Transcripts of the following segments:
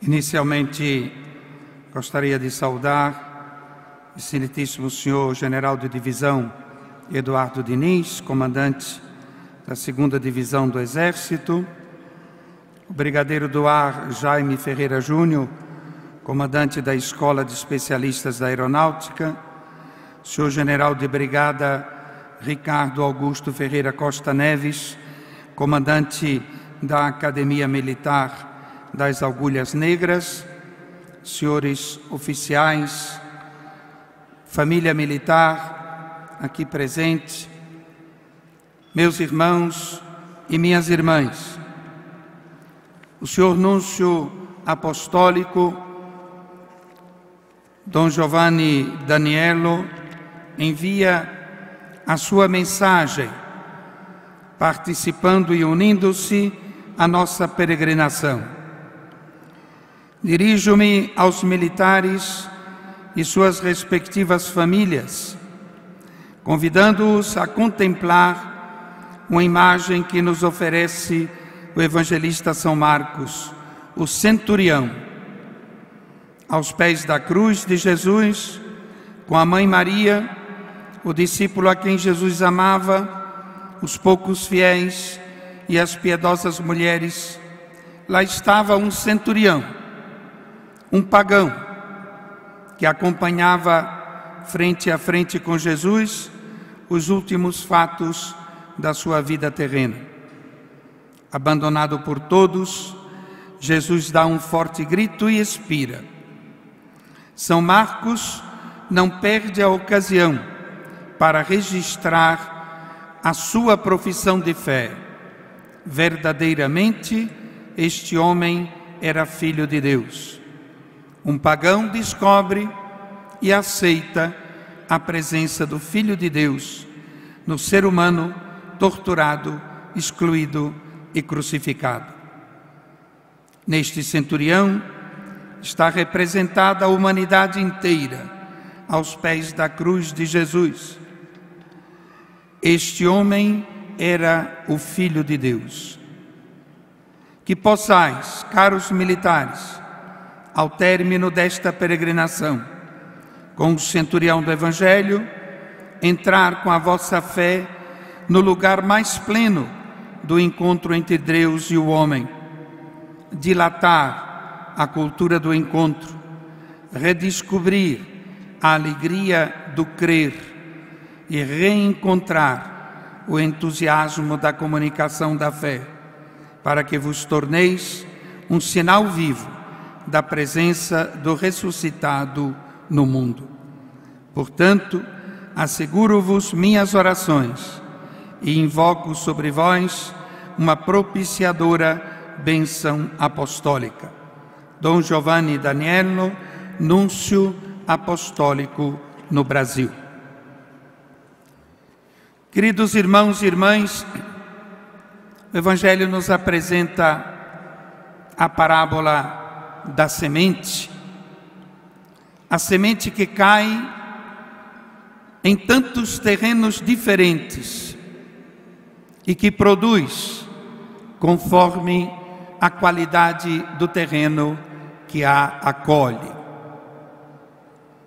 Inicialmente, gostaria de saudar o excelentíssimo senhor general de divisão Eduardo Diniz, comandante da 2ª Divisão do Exército, o brigadeiro do ar Jaime Ferreira Júnior, comandante da Escola de Especialistas da Aeronáutica, o senhor general de brigada Ricardo Augusto Ferreira Costa Neves, comandante da Academia Militar das Agulhas Negras, senhores oficiais, família militar aqui presente, meus irmãos e minhas irmãs, o senhor Núncio Apostólico, Dom Giovanni Daniello, envia a sua mensagem, participando e unindo-se à nossa peregrinação. Dirijo-me aos militares e suas respectivas famílias, convidando-os a contemplar uma imagem que nos oferece o evangelista São Marcos, o centurião, aos pés da cruz de Jesus, com a mãe Maria, o discípulo a quem Jesus amava, os poucos fiéis e as piedosas mulheres. Lá estava um centurião, um pagão, que acompanhava frente a frente com Jesus os últimos fatos da sua vida terrena. Abandonado por todos, Jesus dá um forte grito e expira. São Marcos não perde a ocasião para registrar a sua profissão de fé. Verdadeiramente, este homem era filho de Deus. Um pagão descobre e aceita a presença do Filho de Deus no ser humano torturado, excluído e crucificado. Neste centurião está representada a humanidade inteira aos pés da cruz de Jesus. Este homem era o Filho de Deus. Que possais, caros militares, ao término desta peregrinação, com o centurião do Evangelho, entrar com a vossa fé no lugar mais pleno do encontro entre Deus e o homem, dilatar a cultura do encontro, redescobrir a alegria do crer e reencontrar o entusiasmo da comunicação da fé, para que vos torneis um sinal vivo da presença do ressuscitado no mundo. Portanto, asseguro-vos minhas orações e invoco sobre vós uma propiciadora bênção apostólica. Dom Giovanni Daniello, Núncio Apostólico no Brasil. Queridos irmãos e irmãs, o Evangelho nos apresenta a parábola da semente, a semente que cai em tantos terrenos diferentes e que produz conforme a qualidade do terreno que a acolhe.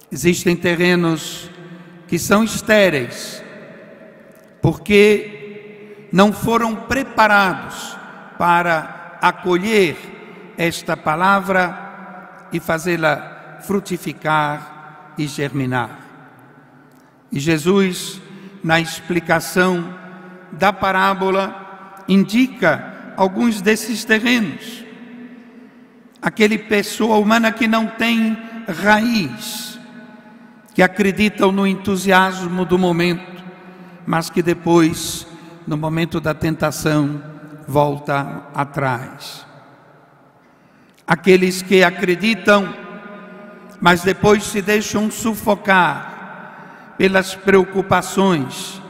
Existem terrenos que são estéreis, porque não foram preparados para acolher esta palavra e fazê-la frutificar e germinar. E Jesus, na explicação da parábola, indica alguns desses terrenos. Aquele pessoa humana que não tem raiz, que acreditam no entusiasmo do momento, mas que depois, no momento da tentação, volta atrás. Aqueles que acreditam, mas depois se deixam sufocar pelas preocupações,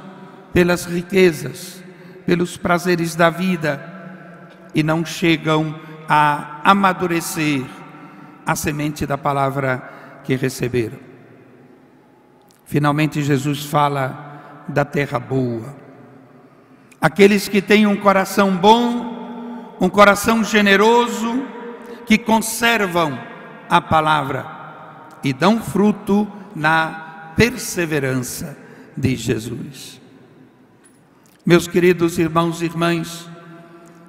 pelas riquezas, pelos prazeres da vida e não chegam a amadurecer a semente da palavra que receberam. Finalmente Jesus fala da terra boa. Aqueles que têm um coração bom, um coração generoso, que conservam a palavra e dão fruto na perseverança de Jesus. Meus queridos irmãos e irmãs,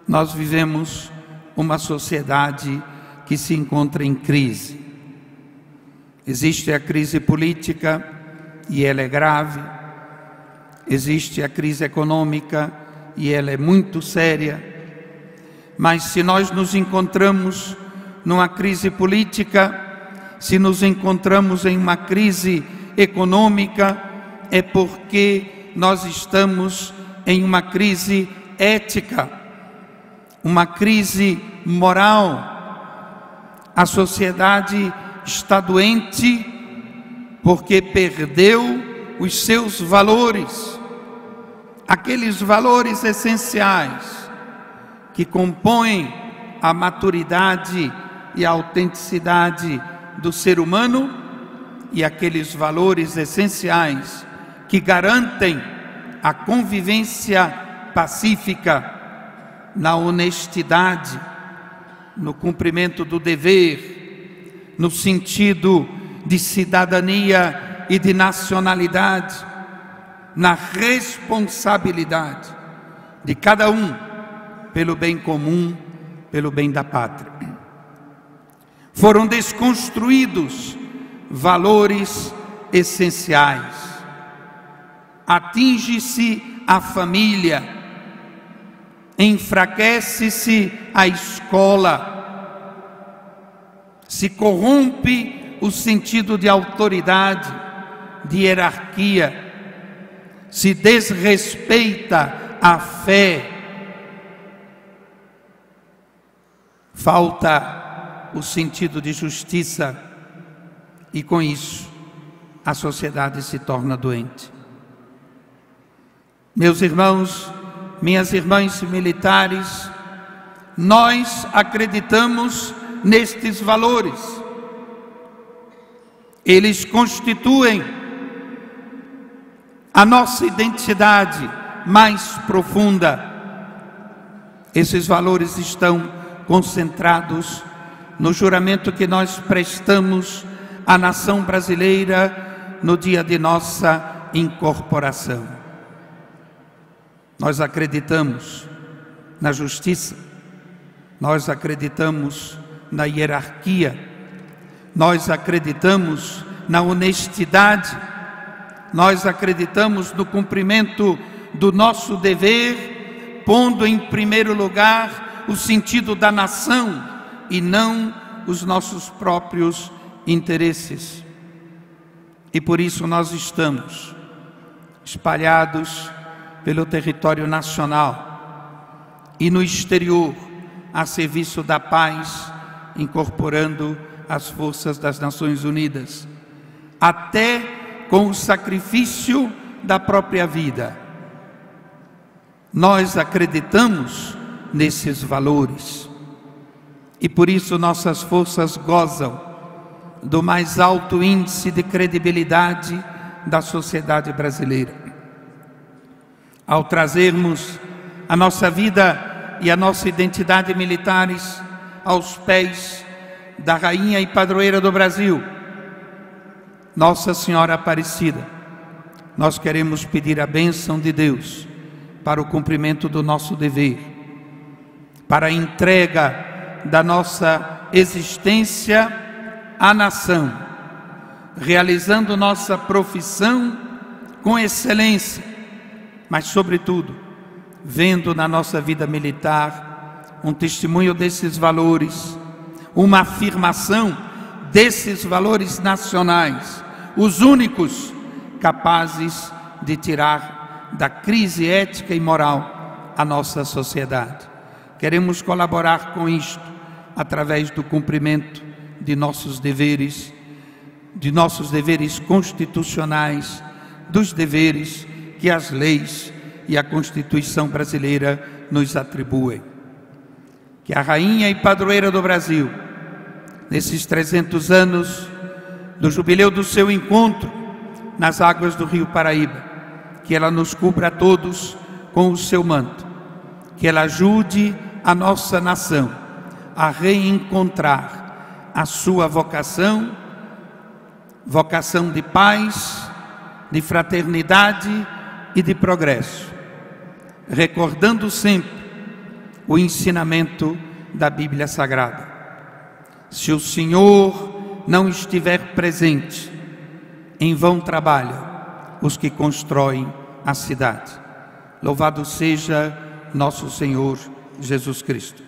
nós vivemos uma sociedade que se encontra em crise. Existe a crise política e ela é grave. Existe a crise econômica e ela é muito séria. Mas se nós nos encontramos numa crise política, se nos encontramos em uma crise econômica, é porque nós estamos em uma crise ética, uma crise moral. A sociedade está doente porque perdeu os seus valores, aqueles valores essenciais que compõem a maturidade e a autenticidade do ser humano e aqueles valores essenciais que garantem a convivência pacífica na honestidade, no cumprimento do dever, no sentido de cidadania e de nacionalidade, na responsabilidade de cada um pelo bem comum, pelo bem da pátria. Foram desconstruídos valores essenciais. Atinge-se a família, enfraquece-se a escola, se corrompe o sentido de autoridade, de hierarquia, se desrespeita a fé, falta o sentido de justiça e com isso a sociedade se torna doente. Meus irmãos, minhas irmãs militares, nós acreditamos nestes valores. Eles constituem a nossa identidade mais profunda. Esses valores estão concentrados no juramento que nós prestamos à nação brasileira no dia de nossa incorporação. Nós acreditamos na justiça, nós acreditamos na hierarquia, nós acreditamos na honestidade, nós acreditamos no cumprimento do nosso dever, pondo em primeiro lugar o sentido da nação e não os nossos próprios interesses. E por isso nós estamos espalhados pelo território nacional e no exterior, a serviço da paz, incorporando as forças das Nações Unidas, até com o sacrifício da própria vida. Nós acreditamos nesses valores e por isso nossas forças gozam do mais alto índice de credibilidade da sociedade brasileira. Ao trazermos a nossa vida e a nossa identidade militares aos pés da Rainha e Padroeira do Brasil, Nossa Senhora Aparecida, nós queremos pedir a bênção de Deus para o cumprimento do nosso dever, para a entrega da nossa existência à nação, realizando nossa profissão com excelência, mas sobretudo, vendo na nossa vida militar um testemunho desses valores, uma afirmação desses valores nacionais, os únicos capazes de tirar da crise ética e moral a nossa sociedade. Queremos colaborar com isto através do cumprimento de nossos deveres constitucionais, dos deveres que as leis e a Constituição brasileira nos atribuem. Que a Rainha e Padroeira do Brasil, nesses 300 anos do jubileu do seu encontro nas águas do Rio Paraíba, que ela nos cubra a todos com o seu manto, que ela ajude a nossa nação a reencontrar a sua vocação de paz, de fraternidade e de progresso, recordando sempre o ensinamento da Bíblia Sagrada. Se o Senhor não estiver presente, em vão trabalham os que constroem a cidade. Louvado seja nosso Senhor Jesus Cristo.